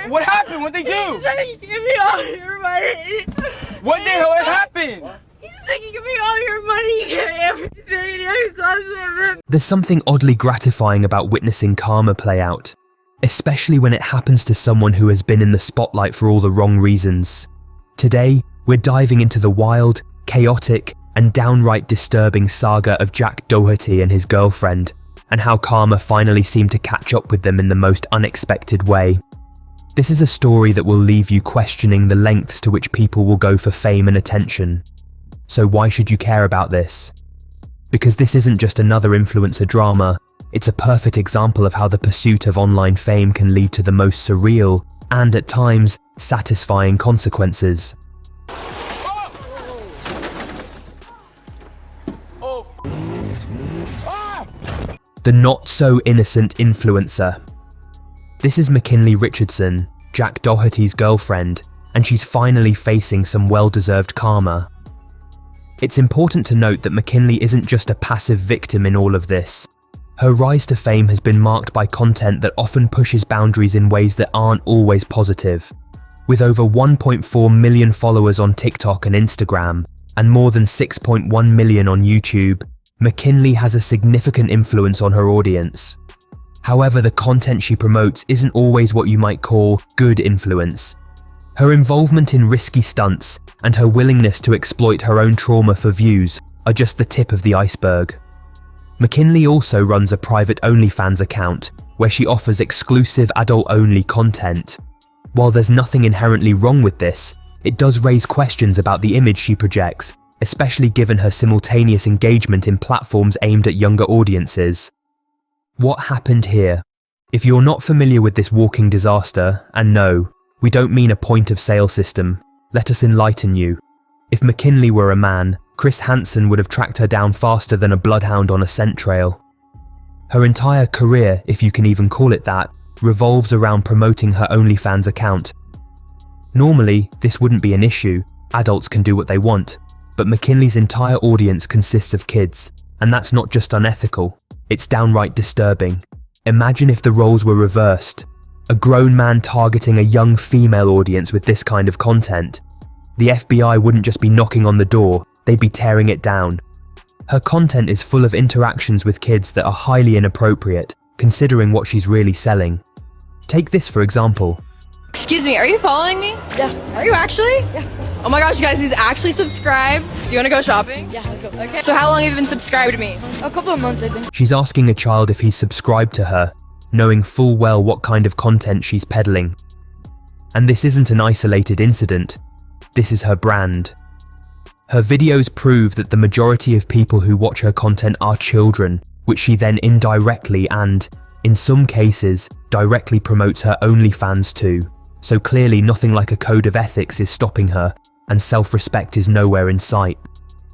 What happened? What'd they do? He said he gave me all your money. What the hell happened? He said he gave me all your money, everything, every class. There's something oddly gratifying about witnessing karma play out, especially when it happens to someone who has been in the spotlight for all the wrong reasons. Today, we're diving into the wild, chaotic, and downright disturbing saga of Jack Doherty and his girlfriend, and how karma finally seemed to catch up with them in the most unexpected way. This is a story that will leave you questioning the lengths to which people will go for fame and attention. So why should you care about this? Because this isn't just another influencer drama, it's a perfect example of how the pursuit of online fame can lead to the most surreal and, at times, satisfying consequences. The not-so-innocent influencer. This is Mckinley Richardson, Jack Doherty's girlfriend, and she's finally facing some well-deserved karma. It's important to note that Mckinley isn't just a passive victim in all of this. Her rise to fame has been marked by content that often pushes boundaries in ways that aren't always positive. With over 1.4 million followers on TikTok and Instagram, and more than 6.1 million on YouTube, Mckinley has a significant influence on her audience. However, the content she promotes isn't always what you might call good influence. Her involvement in risky stunts and her willingness to exploit her own trauma for views are just the tip of the iceberg. Mckinley also runs a private OnlyFans account where she offers exclusive adult-only content. While there's nothing inherently wrong with this, it does raise questions about the image she projects, especially given her simultaneous engagement in platforms aimed at younger audiences. What happened here? If you're not familiar with this walking disaster, and no, we don't mean a point-of-sale system, let us enlighten you. If Mckinley were a man, Chris Hansen would have tracked her down faster than a bloodhound on a scent trail. Her entire career, if you can even call it that, revolves around promoting her OnlyFans account. Normally, this wouldn't be an issue, adults can do what they want, but Mckinley's entire audience consists of kids, and that's not just unethical, it's downright disturbing. Imagine if the roles were reversed. A grown man targeting a young female audience with this kind of content. The FBI wouldn't just be knocking on the door, they'd be tearing it down. Her content is full of interactions with kids that are highly inappropriate, considering what she's really selling. Take this for example. Excuse me, are you following me? Yeah. Are you actually? Yeah. Oh my gosh, you guys, he's actually subscribed. Do you want to go shopping? Yeah, let's go. Okay. So how long have you been subscribed to me? A couple of months, I think. She's asking a child if he's subscribed to her, knowing full well what kind of content she's peddling. And this isn't an isolated incident, this is her brand. Her videos prove that the majority of people who watch her content are children, which she then indirectly and, in some cases, directly promotes her OnlyFans to. So clearly nothing like a code of ethics is stopping her, and self-respect is nowhere in sight.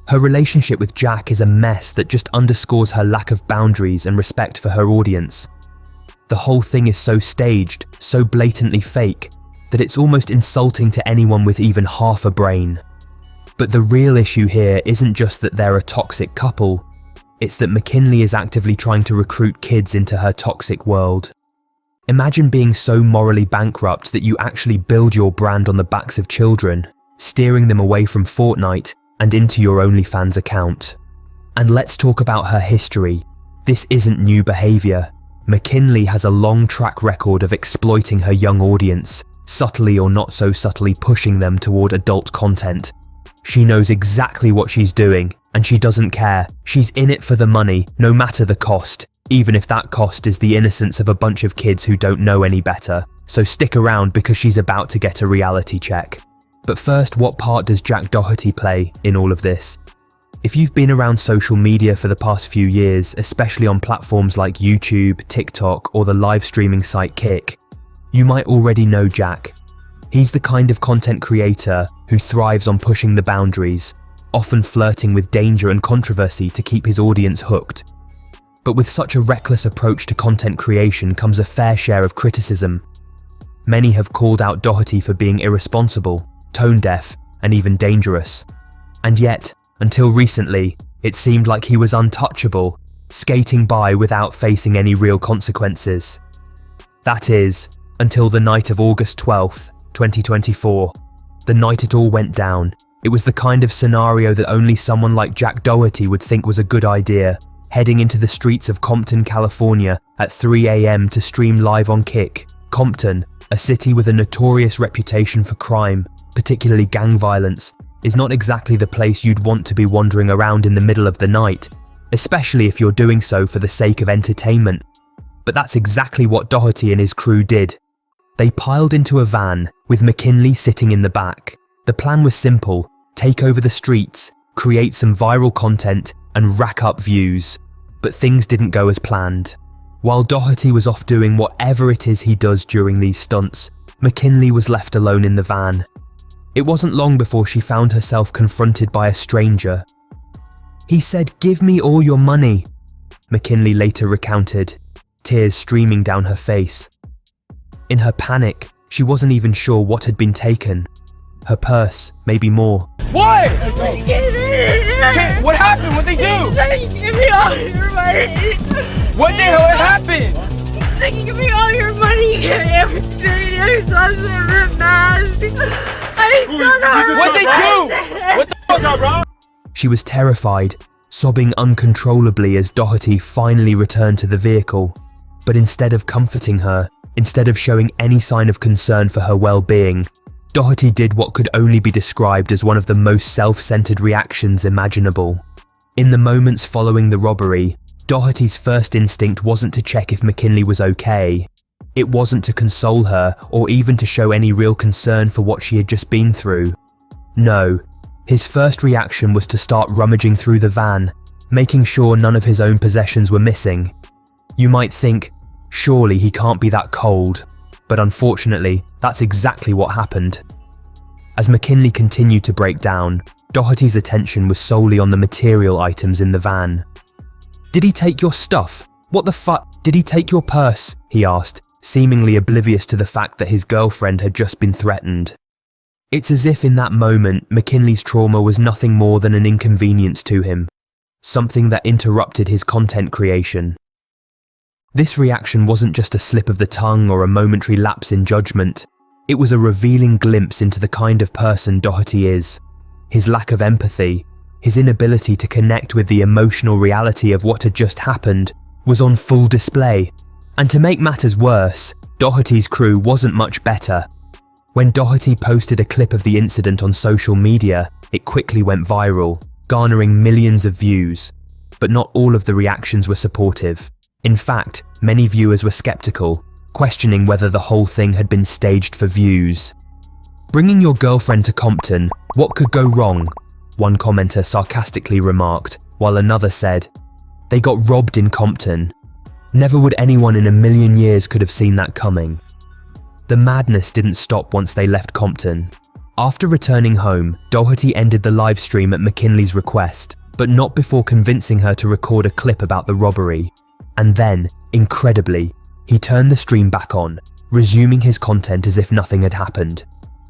Her relationship with Jack is a mess that just underscores her lack of boundaries and respect for her audience. The whole thing is so staged, so blatantly fake, that it's almost insulting to anyone with even half a brain. But the real issue here isn't just that they're a toxic couple, it's that Mckinley is actively trying to recruit kids into her toxic world. Imagine being so morally bankrupt that you actually build your brand on the backs of children, steering them away from Fortnite and into your OnlyFans account. And let's talk about her history. This isn't new behaviour. Mckinley has a long track record of exploiting her young audience, subtly or not so subtly pushing them toward adult content. She knows exactly what she's doing, and she doesn't care. She's in it for the money, no matter the cost, even if that cost is the innocence of a bunch of kids who don't know any better. So stick around because she's about to get a reality check. But first, what part does Jack Doherty play in all of this? If you've been around social media for the past few years, especially on platforms like YouTube, TikTok, or the live streaming site Kick, you might already know Jack. He's the kind of content creator who thrives on pushing the boundaries, often flirting with danger and controversy to keep his audience hooked. But with such a reckless approach to content creation comes a fair share of criticism. Many have called out Doherty for being irresponsible, tone-deaf, and even dangerous. And yet, until recently, it seemed like he was untouchable, skating by without facing any real consequences. That is, Until the night of August 12th, 2024. The night it all went down. It was the kind of scenario that only someone like Jack Doherty would think was a good idea, heading into the streets of Compton, California at 3 a.m. to stream live on Kick. Compton, a city with a notorious reputation for crime, particularly gang violence, is not exactly the place you'd want to be wandering around in the middle of the night, especially if you're doing so for the sake of entertainment. But that's exactly what Doherty and his crew did. They piled into a van, with Mckinley sitting in the back. The plan was simple: take over the streets, create some viral content, and rack up views. But things didn't go as planned. While Doherty was off doing whatever it is he does during these stunts, Mckinley was left alone in the van. It wasn't long before she found herself confronted by a stranger. "He said, 'Give me all your money,'" Mckinley later recounted, tears streaming down her face. In her panic, she wasn't even sure what had been taken. Her purse, maybe more. What? Okay, What happened? What'd they He do? said, "Give me all your money." What the hell happened? He said, "Give me all your money, get everything, your gloves and your mask." What'd they do? What the fuck, bro? She was terrified, sobbing uncontrollably as Doherty finally returned to the vehicle. But instead of comforting her, instead of showing any sign of concern for her well-being, Doherty did what could only be described as one of the most self-centered reactions imaginable. In the moments following the robbery, Doherty's first instinct wasn't to check if Mckinley was okay. It wasn't to console her or even to show any real concern for what she had just been through. No, his first reaction was to start rummaging through the van, making sure none of his own possessions were missing. You might think, surely he can't be that cold, but unfortunately, that's exactly what happened. As Mckinley continued to break down, Doherty's attention was solely on the material items in the van. "Did he take your stuff? What the fuck? Did he take your purse?" he asked, seemingly oblivious to the fact that his girlfriend had just been threatened. It's as if in that moment, Mckinley's trauma was nothing more than an inconvenience to him, something that interrupted his content creation. This reaction wasn't just a slip of the tongue or a momentary lapse in judgment. It was a revealing glimpse into the kind of person Doherty is. His lack of empathy, his inability to connect with the emotional reality of what had just happened, was on full display. And to make matters worse, Doherty's crew wasn't much better. When Doherty posted a clip of the incident on social media, it quickly went viral, garnering millions of views. But not all of the reactions were supportive. In fact, many viewers were skeptical, questioning whether the whole thing had been staged for views. "Bringing your girlfriend to Compton, what could go wrong?" one commenter sarcastically remarked, while another said, "They got robbed in Compton. Never would anyone in a million years could have seen that coming." The madness didn't stop once they left Compton. After returning home, Doherty ended the live stream at Mckinley's request, but not before convincing her to record a clip about the robbery. And then, incredibly, he turned the stream back on, resuming his content as if nothing had happened.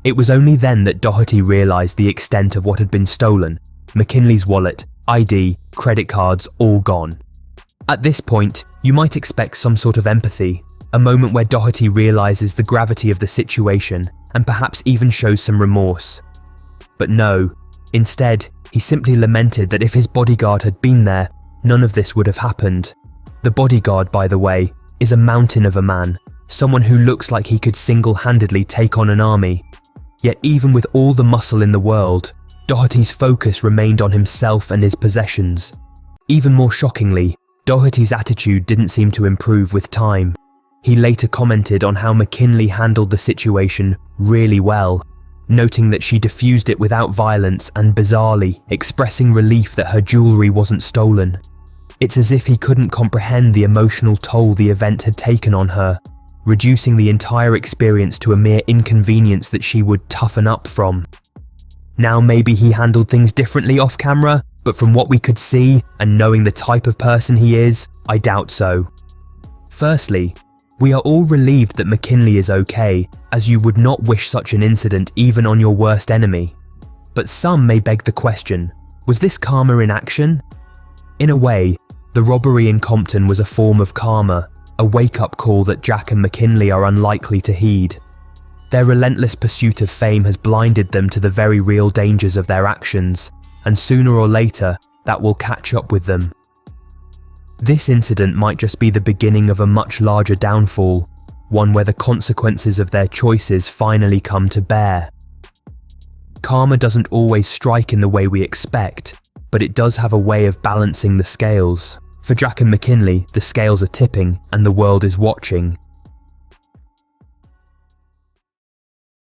It was only then that Doherty realised the extent of what had been stolen: Mckinley's wallet, ID, credit cards, all gone. At this point, you might expect some sort of empathy, a moment where Doherty realises the gravity of the situation and perhaps even shows some remorse. But no, instead, he simply lamented that if his bodyguard had been there, none of this would have happened. The bodyguard, by the way, is a mountain of a man, someone who looks like he could single-handedly take on an army. Yet even with all the muscle in the world, Doherty's focus remained on himself and his possessions. Even more shockingly, Doherty's attitude didn't seem to improve with time. He later commented on how Mckinley handled the situation really well, noting that she diffused it without violence and bizarrely expressing relief that her jewellery wasn't stolen. It's as if he couldn't comprehend the emotional toll the event had taken on her, reducing the entire experience to a mere inconvenience that she would toughen up from. Now maybe he handled things differently off camera, but from what we could see and knowing the type of person he is, I doubt so. Firstly, we are all relieved that Mckinley is okay, as you would not wish such an incident even on your worst enemy. But some may beg the question, was this karma in action? In a way, the robbery in Compton was a form of karma, a wake-up call that Jack and Mckinley are unlikely to heed. Their relentless pursuit of fame has blinded them to the very real dangers of their actions, and sooner or later, that will catch up with them. This incident might just be the beginning of a much larger downfall, one where the consequences of their choices finally come to bear. Karma doesn't always strike in the way we expect, but it does have a way of balancing the scales. For Jack and Mckinley, the scales are tipping and the world is watching.